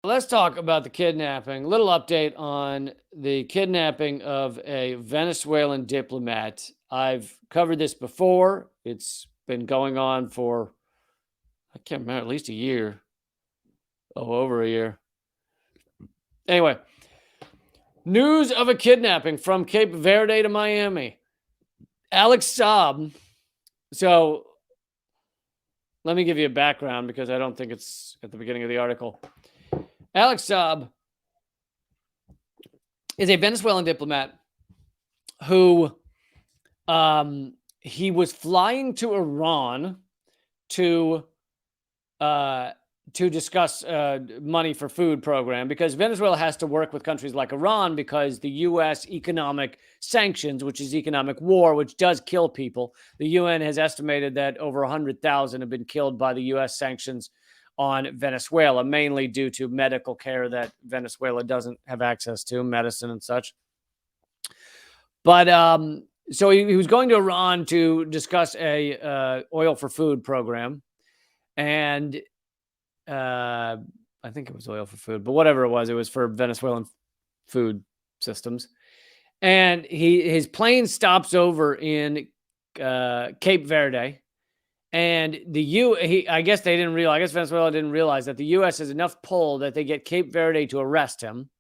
Let's talk about the kidnapping. Little update on the kidnapping of a Venezuelan diplomat. I've covered this before. It's been going on for, I can't remember, at least a year. Oh, over a year. Anyway, news of a kidnapping from Cape Verde to Miami. Alex Saab. So let me give you a background because I don't think it's at the beginning of the article. Alex Saab is a Venezuelan diplomat who he was flying to Iran to discuss money for food program, because Venezuela has to work with countries like Iran because the U.S. economic sanctions, which is economic war, which does kill people. The UN has estimated that over 100,000 have been killed by the U.S. sanctions on Venezuela, mainly due to medical care that Venezuela doesn't have access to, medicine and such. But so he was going to Iran to discuss a oil for food program, and I think it was oil for food, but whatever it was for Venezuelan food systems. And his plane stops over in Cape Verde, and I guess they didn't realize. I guess Venezuela didn't realize that the U.S. has enough pull that they get Cape Verde to arrest him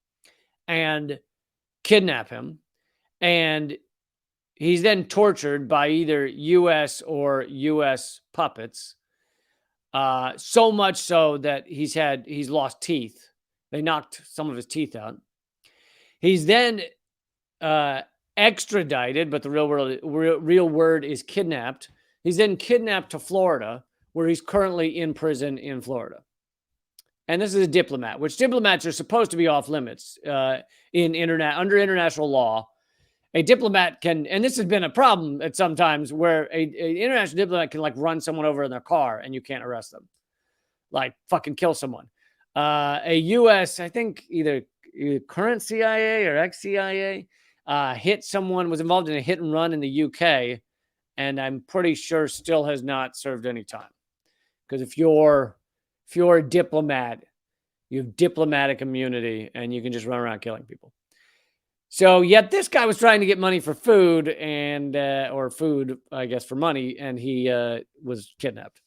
and kidnap him, and he's then tortured by either U.S. or U.S. puppets. So much so that he's lost teeth. They knocked some of his teeth out. He's then extradited, but the real word is kidnapped. He's then kidnapped to Florida, where he's currently in prison in Florida. And this is a diplomat, which diplomats are supposed to be off limits under international law. A diplomat can, and this has been a problem at some times, where an international diplomat can run someone over in their car and you can't arrest them, fucking kill someone. A U.S., I think either current CIA or ex-CIA, hit someone, was involved in a hit and run in the UK, and I'm pretty sure still has not served any time. Because if you're a diplomat, you have diplomatic immunity and you can just run around killing people. So yet this guy was trying to get money for food or food, I guess, for money, and he was kidnapped.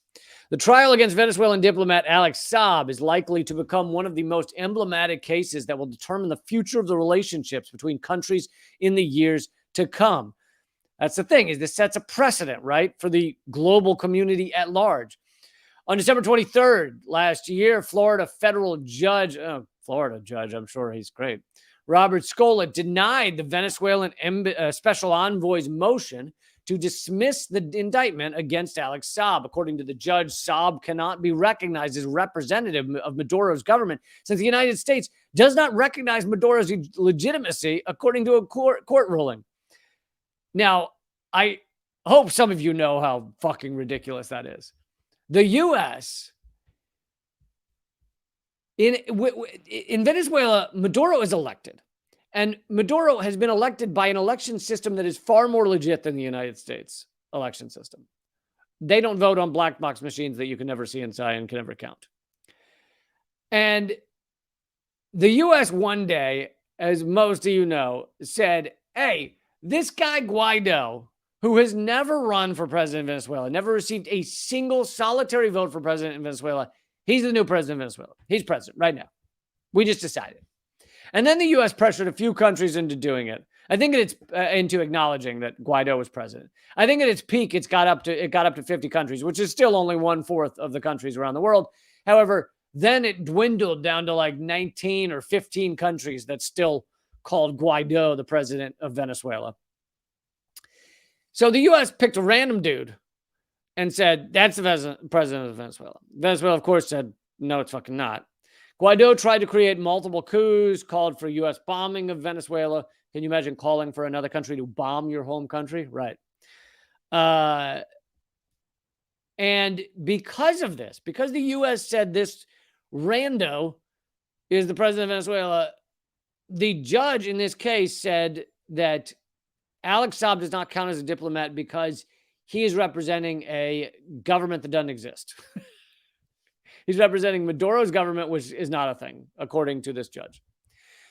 The trial against Venezuelan diplomat Alex Saab is likely to become one of the most emblematic cases that will determine the future of the relationships between countries in the years to come. That's the thing, is this sets a precedent, right, for the global community at large. On December 23rd last year, Florida judge, I'm sure he's great, Robert Scola, denied the Venezuelan special envoy's motion to dismiss the indictment against Alex Saab. According to the judge, Saab cannot be recognized as representative of Maduro's government, since the United States does not recognize Maduro's legitimacy, according to a court ruling. Now, I hope some of you know how fucking ridiculous that is. The U.S., in Venezuela, Maduro is elected. And Maduro has been elected by an election system that is far more legit than the United States election system. They don't vote on black box machines that you can never see inside and can never count. And the U.S. one day, as most of you know, said, hey, this guy Guaido, who has never run for president of Venezuela, never received a single solitary vote for president in Venezuela, he's the new president of Venezuela. He's president right now. We just decided. And then the U.S. pressured a few countries into doing it. I think it's into acknowledging that Guaido was president. I think at its peak, it got up to 50 countries, which is still only 1/4 of the countries around the world. However, then it dwindled down to 19 or 15 countries that still called Guaido the president of Venezuela. So the U.S. picked a random dude and said, that's the president of Venezuela. Venezuela, of course, said, no, it's fucking not. Guaido tried to create multiple coups, called for U.S. bombing of Venezuela. Can you imagine calling for another country to bomb your home country? Right. And because of this, because the U.S. said this rando is the president of Venezuela, the judge in this case said that Alex Saab does not count as a diplomat because he is representing a government that doesn't exist. He's representing Maduro's government, which is not a thing, according to this judge.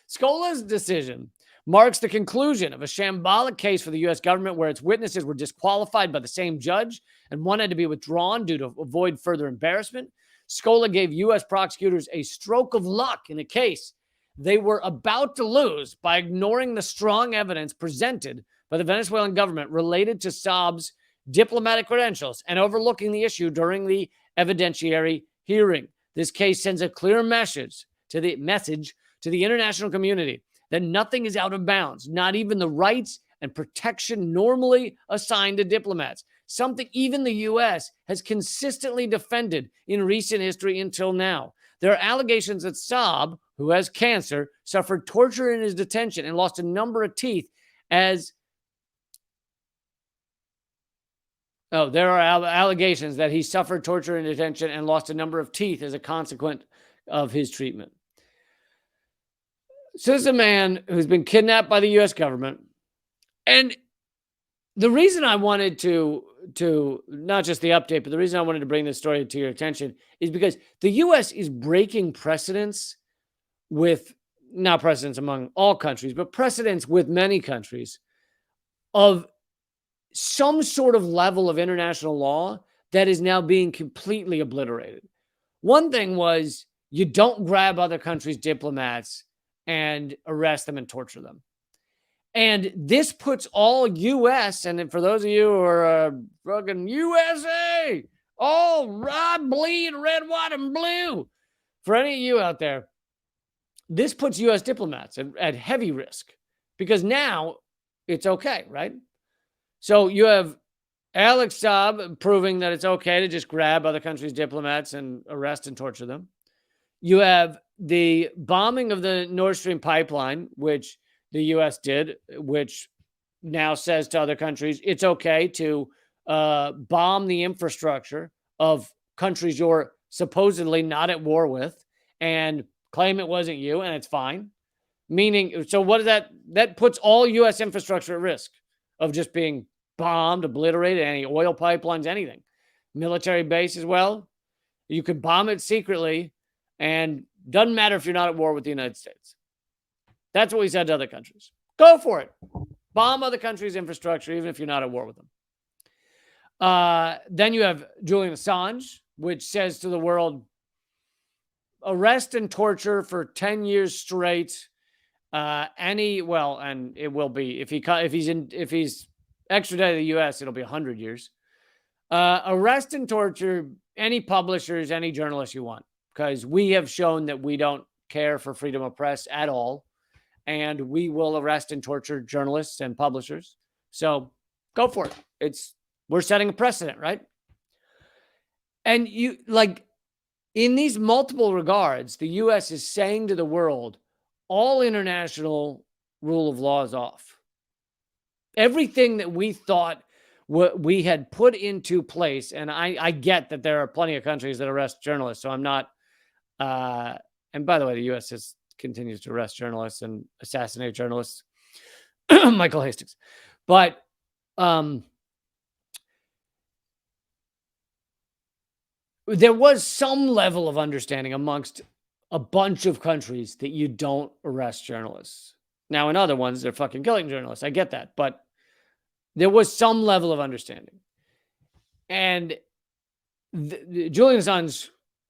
Scola's decision marks the conclusion of a shambolic case for the U.S. government where its witnesses were disqualified by the same judge and one had to be withdrawn due to avoid further embarrassment. Scola gave U.S. prosecutors a stroke of luck in a case they were about to lose by ignoring the strong evidence presented by the Venezuelan government related to Saab's diplomatic credentials and overlooking the issue during the evidentiary hearing. This case sends a clear message to the international community that nothing is out of bounds, not even the rights and protection normally assigned to diplomats, something even the U.S. has consistently defended in recent history until now. There are allegations that Saab, who has cancer, suffered torture in his detention and lost a number of teeth as... there are allegations that he suffered torture in detention and lost a number of teeth as a consequence of his treatment. So this is a man who's been kidnapped by the U.S. government. And the reason I wanted to not just the update, but the reason I wanted to bring this story to your attention is because the U.S. is breaking precedents with, not precedents among all countries, but precedents with many countries of some sort of level of international law that is now being completely obliterated. One thing was you don't grab other countries' diplomats and arrest them and torture them. And this puts all U.S., and for those of you who are fucking USA, all red, bleed, red, white, and blue, for any of you out there, this puts U.S. diplomats at heavy risk because now it's okay, right? So you have Alex Saab proving that it's okay to just grab other countries' diplomats and arrest and torture them. You have the bombing of the Nord Stream pipeline, which the U.S. did, which now says to other countries, it's okay to bomb the infrastructure of countries you're supposedly not at war with and claim it wasn't you, and it's fine. Meaning, so what is that? That puts all U.S. infrastructure at risk of just being bombed, obliterated, any oil pipelines, anything. Military base as well. You could bomb it secretly, and doesn't matter if you're not at war with the United States. That's what we said to other countries. Go for it. Bomb other countries' infrastructure, even if you're not at war with them. Then you have Julian Assange, which says to the world, arrest and torture for 10 years straight. And it will be, if he's extradited to the U.S., it'll be 100 years. Arrest and torture any publishers, any journalists you want, because we have shown that we don't care for freedom of press at all. And we will arrest and torture journalists and publishers. So go for it. We're setting a precedent, right? And in these multiple regards, the U.S. is saying to the world, all international rule of law is off. Everything that we thought we had put into place, and I get that there are plenty of countries that arrest journalists, so I'm not, and by the way, the U.S. continues to arrest journalists and assassinate journalists, Michael Hastings. But there was some level of understanding amongst a bunch of countries that you don't arrest journalists. Now, in other ones, they're fucking killing journalists. I get that. But there was some level of understanding. And the Julian Assange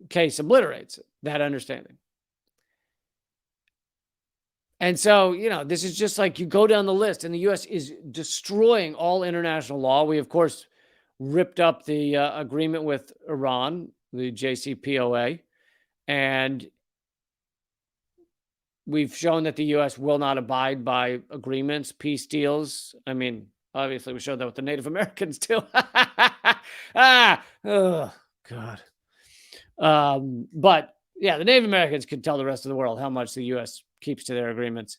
case obliterates that understanding. And so, this is just like you go down the list, and the U.S. is destroying all international law. We, of course, ripped up the agreement with Iran, the JCPOA, and we've shown that the U.S. will not abide by agreements, peace deals. I mean, obviously, we showed that with the Native Americans, too. Oh, God. But, yeah, the Native Americans could tell the rest of the world how much the U.S. keeps to their agreements.